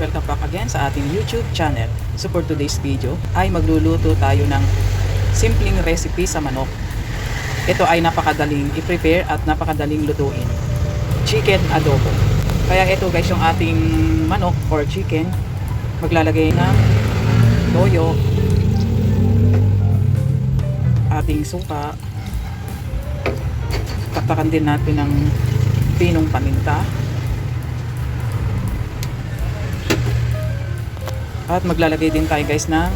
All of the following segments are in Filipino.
guys, welcome back again sa ating YouTube channel. So for today's video ay magluluto tayo ng simpleng recipe sa manok. Ito ay napakadaling i-prepare at napakadaling lutuin. Chicken adobo. Kaya ito guys yung ating manok or chicken. Maglalagay ng toyo, ating suka, taktakan din natin ng pinong paminta, at maglalagay din tayo guys ng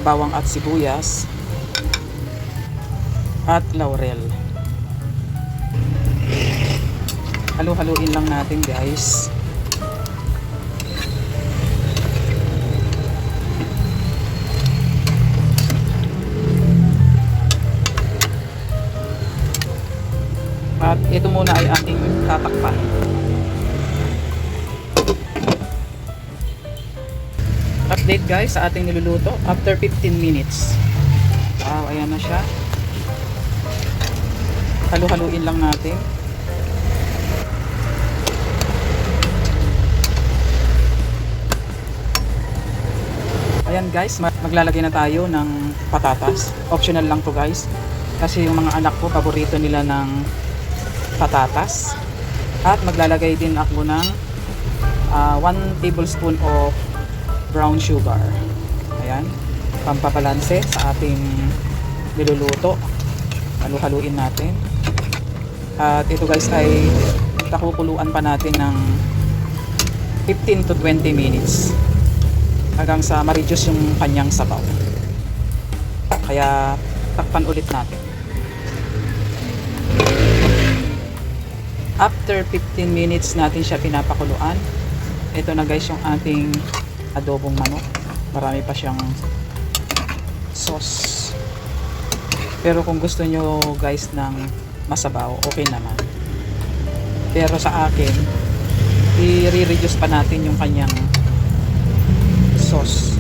bawang at sibuyas at laurel. Halu-haluin lang natin guys. At ito muna ay ating tatakpan. Update guys sa ating niluluto after 15 minutes. Wow, ayan na siya. Halu-haluin lang natin. Ayan guys, maglalagay na tayo ng patatas. Optional lang to guys. Kasi yung mga anak ko, paborito nila ng patatas. At maglalagay din ako ng 1 tablespoon of brown sugar. Ayan, pampabalanse sa ating niluluto. Halu-haluin natin. At ito guys ay takukuluan pa natin ng 15 to 20 minutes hanggang sa ma-reduce yung kanyang sabaw. Kaya takpan ulit natin. After 15 minutes natin siya pinapakuluan. Ito na guys yung ating adobong manok. Marami pa siyang sauce. Pero kung gusto nyo guys ng masabaw, okay naman. Pero sa akin, i-reduce pa natin yung kanyang sauce.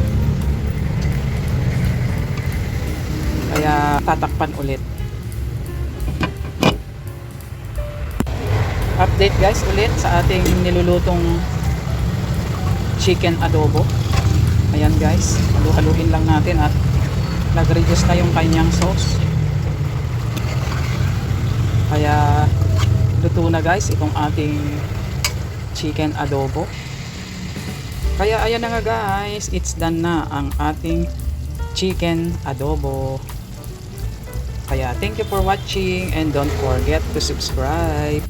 Kaya tatakpan ulit. Update guys ulit sa ating nilulutong chicken adobo. Ayan guys, halu-haluin lang natin at nag-reduce na yung kanyang sauce. Kaya luto na guys itong ating chicken adobo. Kaya ayan na nga guys, it's done na ang ating chicken adobo. Kaya thank you for watching and don't forget to subscribe.